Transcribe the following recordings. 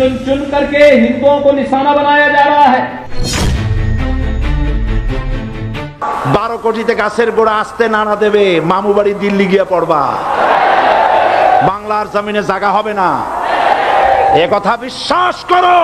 चुन चुन करके हिंदुओं को निशाना बनाया जा रहा है। 12 কোটিতে গাছের গোড়া আসতে নানা দেবে, মামু বাড়ি দিল্লি গিয়ে পড়বা, বাংলার জমিনে জায়গা হবে না, এ কথা বিশ্বাস করো।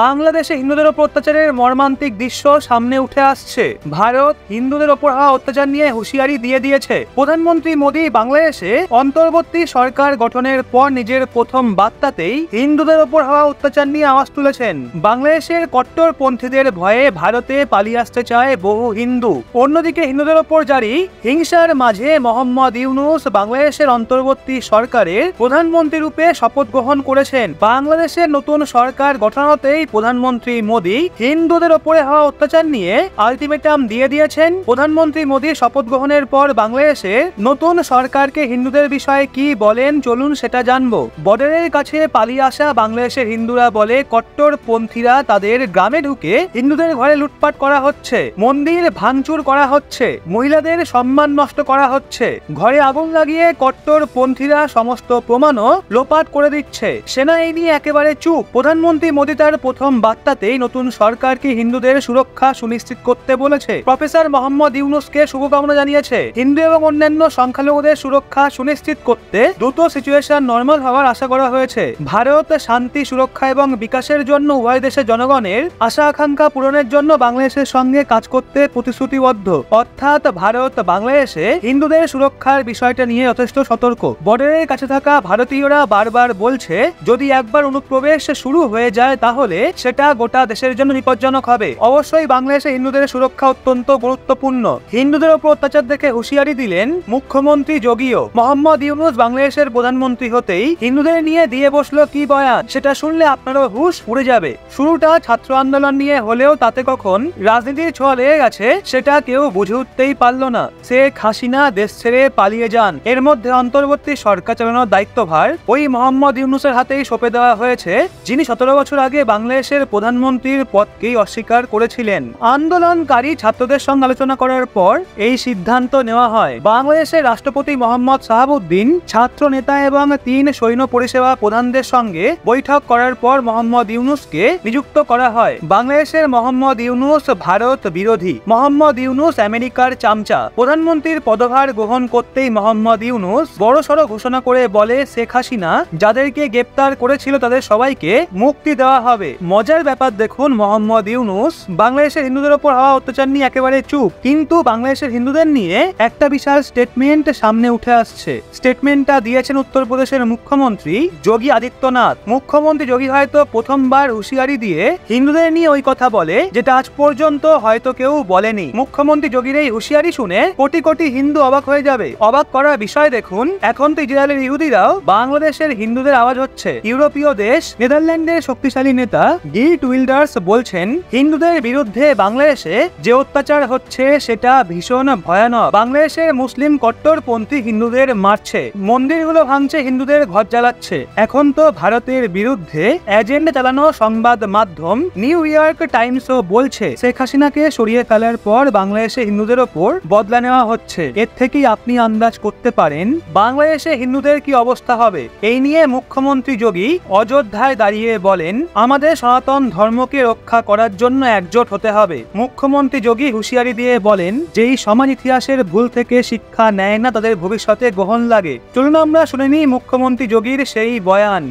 বাংলাদেশে হিন্দুদের ওপর অত্যাচারের মর্মান্তিক দৃশ্য সামনে উঠে আসছে। ভারত হিন্দুদের ওপর হওয়া অত্যাচার নিয়ে হুঁশিয়ারি দিয়ে দিয়েছে। প্রধানমন্ত্রী মোদী বাংলাদেশে অন্তর্বর্তী সরকার গঠনের পর নিজের প্রথম বার্তাতেই হিন্দুদের ওপর হওয়া অত্যাচার নিয়ে আওয়াজ তুলেছেন। বাংলাদেশের কট্টরপন্থীদের ভয়ে ভারতে পালিয়ে আসতে চায় বহু হিন্দু। অন্যদিকে হিন্দুদের ওপর জারি হিংসার মাঝে মোহাম্মদ ইউনূস বাংলাদেশের অন্তর্বর্তী সরকারের প্রধানমন্ত্রী রূপে শপথ গ্রহণ করেছেন। বাংলাদেশের নতুন সরকার গঠনতে প্রধানমন্ত্রী মোদী হিন্দুদের ওপরে হওয়া অত্যাচার নিয়ে আলটিমেটাম দিয়ে দিয়েছেন। প্রধানমন্ত্রী মোদী শপথ গ্রহণের পর বাংলাদেশে নতুন সরকারকে হিন্দুদের বিষয়ে কি বলেন চলুন সেটা জানবো। বর্ডারের কাছে পালিয়ে আসা বাংলাদেশের হিন্দুরা বলে কট্টরপন্থীরা তাদের গ্রামে ঢুকে হিন্দুদের ঘরে লুটপাট করা হচ্ছে, মন্দির ভাঙচুর করা হচ্ছে, মহিলাদের সম্মান নষ্ট করা হচ্ছে, ঘরে আগুন লাগিয়ে কট্টরপন্থীরা সমস্ত প্রমাণও লোপাট করে দিচ্ছে। সেনা এই নিয়ে একেবারে চুপ। প্রধানমন্ত্রী মোদী তার প্রথম বার্তাতেই নতুন সরকারকে হিন্দুদের সুরক্ষা সুনিশ্চিত করতে বলেছে। প্রফেসর মোহাম্মদ ইউনূসকে শুভকামনা জানিয়েছে। হিন্দু এবং অন্যান্য সংখ্যালঘুদের সুরক্ষা সুনিশ্চিত করতে দ্রুত সিচুয়েশন নরমাল হওয়ার আশা করা হয়েছে। ভারত শান্তি, সুরক্ষা এবং বিকাশের জন্য উভয় দেশের জনগণের আশা আকাঙ্ক্ষা পূরণের জন্য বাংলাদেশের সঙ্গে কাজ করতে প্রতিশ্রুতিবদ্ধ। অর্থাৎ ভারত বাংলাদেশে হিন্দুদের সুরক্ষার বিষয়টা নিয়ে যথেষ্ট সতর্ক। বর্ডারের কাছে থাকা ভারতীয়রা বারবার বলছে যদি একবার অনুপ্রবেশ শুরু হয়ে যায় তাহলে সেটা গোটা দেশের জন্য বিপজ্জনক হবে। অবশ্যই বাংলাদেশে হিন্দুদের সুরক্ষা অত্যন্ত গুরুত্বপূর্ণ। হিন্দুদের উপর অত্যাচার দেখে হুঁশিয়ারি দিলেন মুখ্যমন্ত্রী যোগীও। মোহাম্মদ ইউনূস বাংলাদেশের প্রধানমন্ত্রী হতেই হিন্দুদের নিয়ে দিয়ে বসলো কি বয়ান, সেটা শুনলে আপনারও হুঁশ উড়ে যাবে। শুরুটা ছাত্র আন্দোলন নিয়ে হলেও তাতে কখন রাজনীতির ছোঁয়া লেগে গেছে সেটা কেউ বুঝে উঠতেই পারলো না। শেখ হাসিনা দেশ ছেড়ে পালিয়ে যান। এর মধ্যে অন্তর্বর্তী সরকার চালানোর দায়িত্বভার ওই মোহাম্মদ ইউনূসের হাতেই সঁপে দেওয়া হয়েছে, যিনি 17 বছর আগে বাংলাদেশের প্রধানমন্ত্রীর পদকেই অস্বীকার করেছিলেন। আন্দোলনকারী ছাত্রদের সঙ্গে আলোচনা করার পর এই সিদ্ধান্ত নেওয়া হয়। বাংলাদেশের রাষ্ট্রপতি মোহাম্মদ শাহাবুদ্দিন ছাত্র নেতা এবং 3 সৈন্য পরিষেবা প্রধানদের সঙ্গে বৈঠক করার পর মোহাম্মদ ইউনূসকে নিযুক্ত করা হয়। বাংলাদেশের মোহাম্মদ ইউনূস ভারত বিরোধী। মোহাম্মদ ইউনূস আমেরিকার চামচা। প্রধানমন্ত্রীর পদভার গ্রহণ করতেই মোহাম্মদ ইউনূস বড়সড় ঘোষণা করে বলে শেখ হাসিনা যাদেরকে গ্রেপ্তার করেছিল তাদের সবাইকে মুক্তি দেওয়া হবে। মজার ব্যাপার দেখুন, মোহাম্মদ ইউনূস বাংলাদেশের হিন্দুদের উপর হওয়া অত্যাচার নিয়ে একেবারে চুপ, কিন্তু বাংলাদেশের হিন্দুদের নিয়ে একটা বিশাল স্টেটমেন্ট সামনে উঠে আসছে। স্টেটমেন্টটা দিয়েছেন উত্তরপ্রদেশের মুখ্যমন্ত্রী যোগী আদিত্যনাথ। মুখ্যমন্ত্রী যোগী হয়তো প্রথমবার হুঁশিয়ারি দিয়ে হিন্দুদের নিয়ে ওই কথা বলে যেটা আজ পর্যন্ত হয়তো কেউ বলেনি। মুখ্যমন্ত্রী যোগীর এই হুঁশিয়ারি শুনে কোটি কোটি হিন্দু অবাক হয়ে যাবে। অবাক করার বিষয় দেখুন, এখন তো ইসরায়েলের ইহুদিরাও বাংলাদেশের হিন্দুদের আওয়াজ হচ্ছে। ইউরোপীয় দেশ নেদারল্যান্ডের শক্তিশালী নেতা গিট উইল্ডার্স বলছেন হিন্দুদের বিরুদ্ধে বাংলাদেশে যে অত্যাচার হচ্ছে সেটা ভীষণ ভয়ানক। বাংলাদেশের মুসলিম কট্টরপন্থী হিন্দুদের মারছে, মন্দিরগুলো ভাঙছে, হিন্দুদের ঘর জ্বালাচ্ছে। এখন তো ভারতের বিরুদ্ধে এজেন্ডা চালানো সংবাদ মাধ্যম নিউ ইয়র্ক টাইমসও বলছে শেখ হাসিনাকে সরিয়ে ফেলার পর বাংলাদেশে হিন্দুদের ওপর বদলা নেওয়া হচ্ছে। এর থেকেই আপনি আন্দাজ করতে পারেন বাংলাদেশে হিন্দুদের কি অবস্থা হবে। এই নিয়ে মুখ্যমন্ত্রী যোগী অযোধ্যায় দাঁড়িয়ে বলেন আমাদের সনাতন ধর্মকে রক্ষা করার জন্য একজোট হতে হবে। মুখ্যমন্ত্রী যোগী হুঁশিয়ারি দিয়ে বলেন যেই সমাজ ইতিহাসের ভুল থেকে শিক্ষা নেয় না তাদের ভবিষ্যতে গ্রহণ লাগে। চলুন আমরা শুনে নিই মুখ্যমন্ত্রী যোগীর সেই বয়ান।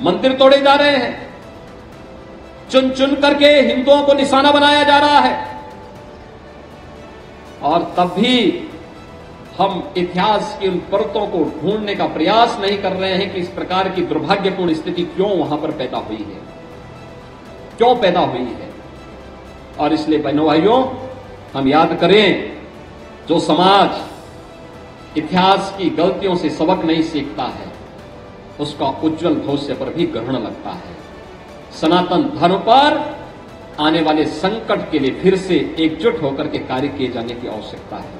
मंदिर तोड़े जा रहे हैं, चुन चुन करके हिंदुओं को निशाना बनाया जा रहा है, और तब भी हम इतिहास की उन परतों को ढूंढने का प्रयास नहीं कर रहे हैं कि इस प्रकार की दुर्भाग्यपूर्ण स्थिति क्यों वहां पर पैदा हुई है, क्यों पैदा हुई है। और इसलिए बहनों भाइयों, हम याद करें जो समाज इतिहास की गलतियों से सबक नहीं सीखता है उसका उज्जवल भविष्य पर भी ग्रहण लगता है। सनातन धर्म पर आने वाले संकट के लिए फिर से एकजुट होकर के कार्य किए जाने की आवश्यकता है।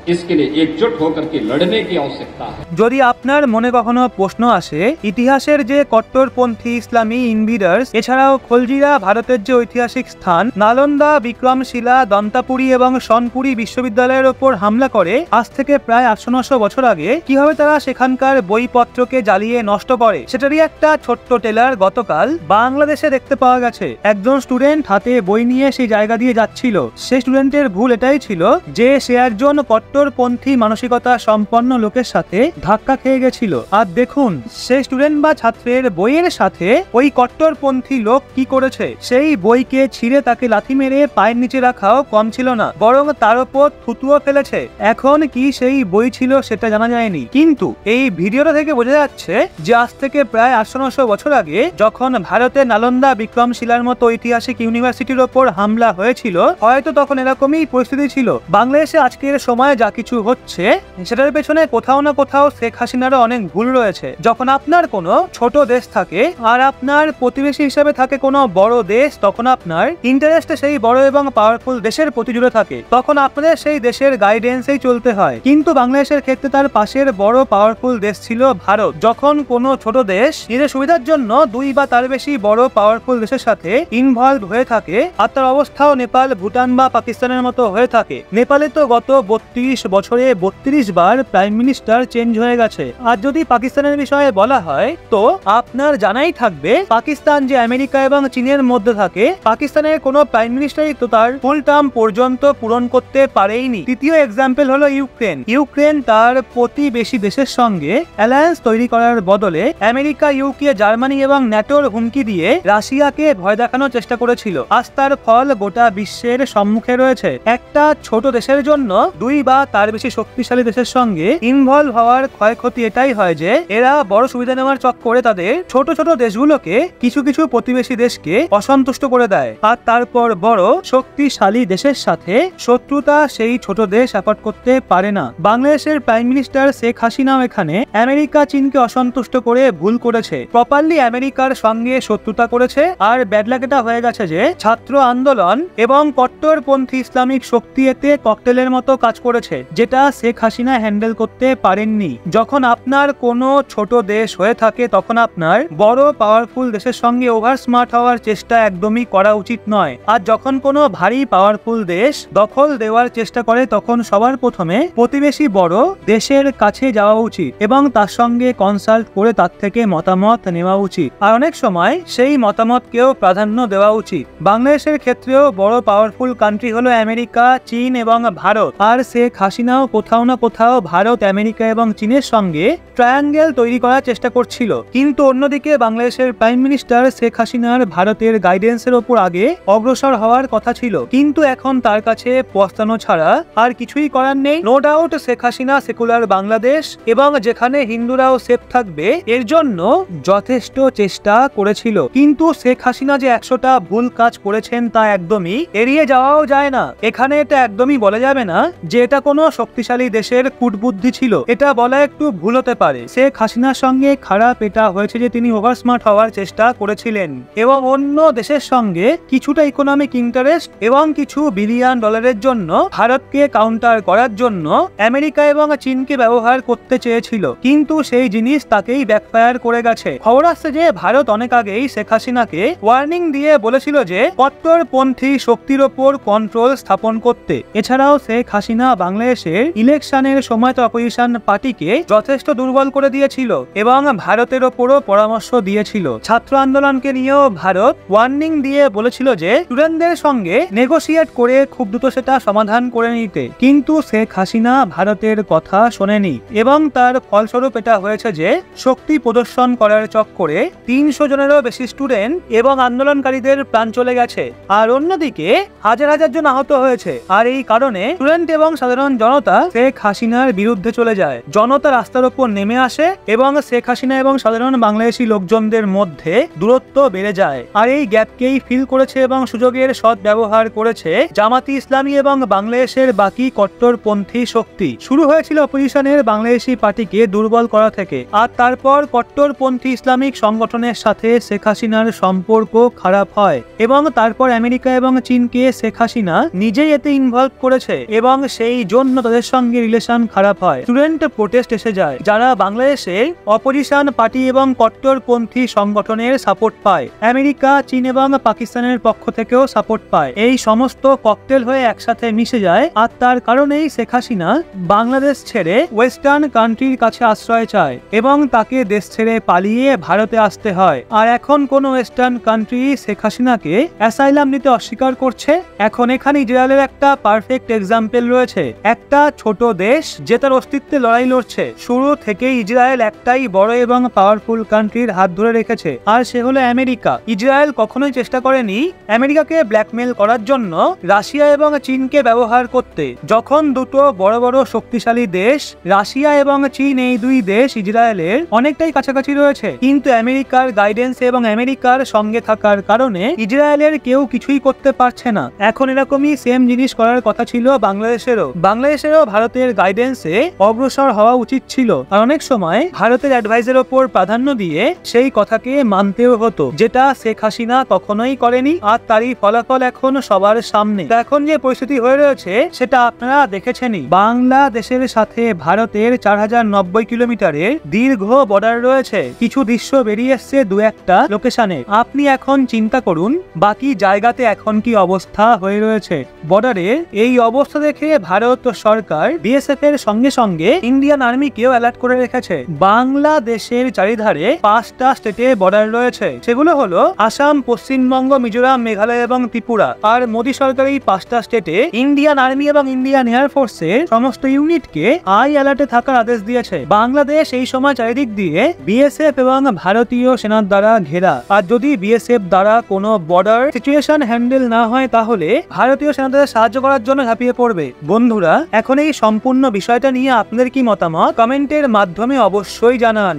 इसके लिए एकजुट होकर के लड़ने की आवश्यकता है। যদি আপনার মনে কখনো প্রশ্ন আসে ইতিহাসের যে কট্টরপন্থী ইসলামী ইনভিডার্স এছাড়াও খলজিরা ভারতের যে ঐতিহাসিক স্থান নালন্দা, বিক্রমশিলা, দন্তাপুরী এবং সনপুরী বিশ্ববিদ্যালয়ের ওপর হামলা করে আজ থেকে প্রায় 800-900 বছর আগে কিভাবে তারা সেখানকার বইপত্রকে জ্বালিয়ে নষ্ট করে সেটারই একটা ছোট্ট টেলার গতকাল বাংলাদেশে দেখতে পাওয়া গেছে। একজন স্টুডেন্ট হাতে বই নিয়ে সেই জায়গা দিয়ে যাচ্ছিল। সেই স্টুডেন্টের ভুল এটাই ছিল যে সে একজন কট্টরপন্থী মানসিকতা সম্পন্ন লোকের সাথে ধাক্কা খেয়ে গেছিল। আর দেখুন সেই স্টুডেন্ট বা ছাত্রের বইয়ের সাথে ওই কট্টরপন্থী লোক কি করেছে। সেই বইকে ছিঁড়ে তাকে লাথি মেরে পায়ের নিচে রাখাও কম ছিল না, বরং তার উপর থুতুও ফেলেছে। এখন কি সেই বই ছিল সেটা জানা যায়নি, কিন্তু এই ভিডিওটা থেকে বোঝা যাচ্ছে যে আজ থেকে প্রায় 800-900 বছর আগে যখন ভারতের নালন্দা, বিক্রমশিলার মতো ঐতিহাসিক ইউনিভার্সিটির ওপর হামলা হয়েছিল হয়তো তখন এরকমই পরিস্থিতি ছিল। বাংলাদেশে আজকের সময় যা কিছু হচ্ছে সেটার পেছনে কোথাও না কোথাও শেখ হাসিনারও অনেক ভুল রয়েছে। যখন আপনার কোনো ছোট দেশ থাকে আর আপনার প্রতিবেশী হিসেবে থাকে কোনো বড় দেশ, তখন আপনার ইন্টারেস্টে সেই বড় এবং পাওয়ারফুল দেশের প্রতি জুড়ে থাকে, তখন আপনাদের সেই দেশের গাইডেন্সেই চলতে হয়। কিন্তু বাংলাদেশের ক্ষেত্রে তার পাশের বড় পাওয়ারফুল দেশ ছিল ভারত। যখন কোনো ছোট দেশ নিজের সুবিধার জন্য দুই বা তার বেশি বড় পাওয়ারফুল দেশের সাথে ইনভলভ হয়ে থাকে আর তার অবস্থাও নেপাল, ভুটান বা পাকিস্তানের মতো হয়ে থাকে। নেপালে তো গত 32 বছরে 32 বার প্রাইম মিনিস্টার চেঞ্জ হয়ে গেছে। আর যদি পাকিস্তানের বিষয়ে বলা হয় তো আপনার জানাই থাকবে পাকিস্তান যে আমেরিকা এবং চীনের মধ্যে থাকে, পাকিস্তানের কোনো প্রাইম মিনিস্টারই তো তার ফুল টার্ম পর্যন্ত পূরণ করতে পারেইনি। তৃতীয় এক্সাম্পল হলো ইউক্রেন। ইউক্রেন তার প্রতিবেশী দেশের সঙ্গে অ্যালায়েন্স তৈরি করার বদলে আমেরিকা, ইউকে, জার্মানি এবং ন্যাটোর হুমকি দিয়ে রাশিয়াকে ভয় দেখানোর চেষ্টা করেছিল। আজ তার ফল গোটা বিশ্বের সম্মুখে রয়েছে। একটা ছোট দেশের জন্য দুই বা তার বেশি শক্তিশালী দেশের সঙ্গে ইনভলভ হওয়ার ক্ষয়ক্ষতি এটাই হয় যে এরা বড় সুবিধা নেওয়ার চক্করে তাদের ছোট ছোট দেশগুলোকে কিছু কিছু প্রতিবেশী দেশকে অসন্তুষ্ট করে দেয়, আর তারপর বড় শক্তিশালী দেশের সাথে শত্রুতা সেই ছোট দেশ অ্যাফোর্ড করতে পারে না। বাংলাদেশের প্রাইম মিনিস্টার শেখ হাসিনাও এখানে আমেরিকা, চীনকে অসন্তুষ্ট করে ভুল করেছে। প্রপারলি আমেরিকার সঙ্গে শত্রুতা করেছে। আর ব্যাডলাক এটা হয়ে গেছে যে ছাত্র আন্দোলন এবং কট্টরপন্থী ইসলামিক শক্তি এতে ককটেলের মতো কাজ করেছে, যেটা শেখ হাসিনা হ্যান্ডেল করতে পারেননি। যখন আপনার কোনো ছোট দেশ হয়ে থাকে তখন আপনার বড় পাওয়ারফুল দেশের সঙ্গে ওভার স্মার্ট হওয়ার চেষ্টা একদমই করা উচিত নয়। আর যখন কোনো ভারী পাওয়ারফুল দেশ দখল দেওয়ার চেষ্টা করে তখন সবার প্রথমে প্রতিবেশী বড় দেশের কাছে যাওয়া উচিত এবং তার সঙ্গে কনসাল্ট করে তার থেকে মতামত নেওয়া উচিত। আর অনেক সময় সেই মতামতকেও প্রাধান্য দেওয়া উচিত। বাংলাদেশের ক্ষেত্রেও বড় পাওয়ারফুল কান্ট্রি হলো আমেরিকা, চীন এবং ভারত। আর শেখ হাসিনাও কোথাও না কোথাও ভারত, আমেরিকা এবং চীনের সঙ্গে ট্রায়াঙ্গেল তৈরি করার চেষ্টা করছিল। কিন্তু অন্যদিকে বাংলাদেশের প্রাইম মিনিস্টার শেখ হাসিনার ভারতের গাইডেন্সের ওপর আগে অগ্রসর হওয়ার কথা ছিল, কিন্তু এখন তার কাছে পস্তানো ছাড়া আর কিছুই করার নেই। No doubt Sheikh Hasina secular Bangladesh এবং যেখানে হিন্দুরাও সেফ থাকবে এর জন্য যথেষ্ট চেষ্টা করেছিল, কিন্তু শেখ হাসিনা যে 100টা ভুল কাজ করেছেন তা একদমই এড়িয়ে যাওয়াও যায় না। এখানে এটা একদমই বলা যাবে না যে এটা কোনো শক্তিশালী দেশের কূটবুদ্ধি ছিল, এটা বলা একটু ভুল হতে পারে। শেখ হাসিনার সঙ্গে খারাপ এটা হয়েছে যে তিনি ওভার স্মার্ট হওয়ার চেষ্টা করেছিলেন এবং অন্য দেশের সঙ্গে কিছুটা ইকোনমিক ইন্টারেস্ট এবং কিছু বিলিয়ন ডলারের জন্য ভারতকে কাউন্টার করার জন্য আমেরিকা এবং চীনকে ব্যবহার করতে চেয়েছিল, কিন্তু সেই জিনিস তাকেই ব্যাকফায়ার করে গেছে। খবর আসছে যে ভারত অনেক আগেই শেখ হাসিনাকে ওয়ার্নিং দিয়ে বলেছিল যে কট্টরপন্থী শক্তির ওপর কন্ট্রোল স্থাপন করতে। এছাড়াও শেখ হাসিনা বাংলাদেশের ইলেকশনের সময় তো অপোজিশন পার্টিকে যথেষ্ট দুর্বল করে দিয়েছিল এবং ভারতের ওপরও পরামর্শ দিয়েছিল। ছাত্র আন্দোলনকে নিয়েও ভারত ওয়ার্নিং দিয়ে বলেছিল যে স্টুডেন্টদের সঙ্গে নেগোসিয়েট করে খুব দ্রুত সেটা সমাধান করে নিতে, কিন্তু শেখ হাসিনা ভারতের কথা শোনেনি এবং তার ফলস্বরূপ এটা হয়েছে যে শক্তি প্রদর্শন করার চক্করে 300 জনেরও বেশি স্টুডেন্ট এবং আন্দোলনকারীদের প্রাণ চলে গেছে, আর অন্যদিকে হাজার হাজার জন আহত হয়েছে। আর এই কারণে স্টুডেন্ট এবং সাধারণ জনতা শেখ হাসিনার বিরুদ্ধে চলে যায়। জনতা রাস্তার উপর নেমে আসে এবং শেখ হাসিনা এবং সাধারণ বাংলাদেশি লোকজনদের মধ্যে দূরত্ব বেড়ে যায়। আর এই গ্যাপকেই ফিল করেছে এবং সুযোগের সৎ ব্যবহার করেছে জামাতি ইসলামী এবং বাংলাদেশের বাকি কট্টরপন্থী শক্তি। শুরু হয়েছিল অপোজিশনের বাংলাদেশি পার্টিকে দুর্বল করা থেকে, আর তারপর কট্টরপন্থী ইসলামিক সংগঠনের সাথে শেখ হাসিনার সম্পর্ক খারাপ হয় এবং তারপর আমেরিকা এবং চীনকে শেখ হাসিনা নিজেই এতে ইনভলভ করেছে এবং সেই জন্য তাদের সঙ্গে রিলেশন খারাপ হয়। স্টুডেন্ট প্রোটেস্ট এসে যায়, যারা বাংলাদেশে অপোজিশন পার্টি এবং কট্টরপন্থী সংগঠনের সাপোর্ট পায়। আমেরিকা, চীন এবং পাকিস্তানের পক্ষ থেকেও সাপোর্ট পায়। এই সমস্ত ককটেল হয়ে একসাথে মিশে যায়, আর তার কারণেই শেখ হাসিনা বাংলাদেশ ছেড়ে ওয়েস্টার্ন কান্ট্রির কাছে আশ্রয় চায় এবং তাকে দেশ ছেড়ে পালিয়ে ভারতে আসতে হয়। আর এখন কোন ওয়েস্টার্ন কান্ট্রি শেখ হাসিনাকে অ্যাসাইলাম নিতে অস্বীকার করছে। এখন এখানে ইসরায়েলের একটা পারফেক্ট এক্সাম্পল রয়েছে, একটা ছোট দেশ যে তার অস্তিত্বে লড়াই লড়ছে। শুরু থেকেই ইসরায়েল একটাই বড় এবং পাওয়ারফুল কান্ট্রির হাত ধরে রেখেছে, আর সে হলো আমেরিকা। ইসরায়েল কখনোই চেষ্টা করেনি আমেরিকাকে ব্ল্যাকমেল করার জন্য রাশিয়া এবং চীনকে ব্যবহার করতে। যখন দুটো বড় বড় শক্তিশালী দেশ রাশিয়া এবং চীন, এই দুই দেশ ইসরায়েলের অনেকটাই কাছাকাছি রয়েছে, কিন্তু আমেরিকার গাইডেন্স এবং আমেরিকার সঙ্গে থাকার কারণে ইসরায়েলের কেউ কিছুই করতে পারছে না। এখন এরকমই সেম জিনিস করার কথা ছিল বাংলাদেশেরও ভারতের গাইডেন্সে অগ্রসর হওয়া উচিত ছিল। আর অনেক সময় ভারতের অ্যাডভাইসের ওপর প্রাধান্য দিয়ে সেই কথাকে মানতেও হতো, যেটা শেখ হাসিনা কখনোই করেনি। আর তারই ফলাফল এখন সবার সামনে। এখন যে পরিস্থিতি হয়ে রয়েছে সেটা আপনারা দেখেছেনই। বাংলাদেশের সাথে ভারতের 4090 কিলোমিটারের দীর্ঘ বর্ডার রয়েছে। কিছু দৃশ্য বেরিয়ে এসছে দু একটা লোকেশনে। আপনি এখন চিন্তা করুন বাকি জায়গাতে এখন কি অবস্থা হয়ে রয়েছে। বর্ডারে এই অবস্থা দেখে ভারত সরকার বিএসএফ এর সঙ্গে সঙ্গে ইন্ডিয়ান আর্মিকেও অ্যালার্ট করে রেখেছে। বাংলাদেশের চারিধারে 5টা স্টেটে বর্ডার রয়েছে, সেগুলো হলো আসাম, পশ্চিমবঙ্গ, মিজোরাম, মেঘালয় এবং ত্রিপুরা। আর মোদী সরকার এই 5টা স্টেটে ইন্ডিয়ান আর্মি এবং ইন্ডিয়ান এয়ারফোর্সের সমস্ত ইউনিটকে হাই অ্যালার্টে থাকার আদেশ দিয়েছে। বাংলাদেশ এই সময় চারিদিক দিয়ে বিএসএফ এবং ভারতীয় সেনার দ্বারা ঘেরা। আর যদি বিএসএফ দ্বারা কোনো বর্ডার সিচুয়েশন হ্যান্ডেল না হয় তাহলে ভারতীয় সেনাদের সাহায্য করার জন্য ঝাঁপিয়ে পড়বে। বন্ধুরা, এখন এই সম্পূর্ণ বিষয়টা নিয়ে আপনাদের কি মতামত কমেন্টের মাধ্যমে অবশ্যই জানান।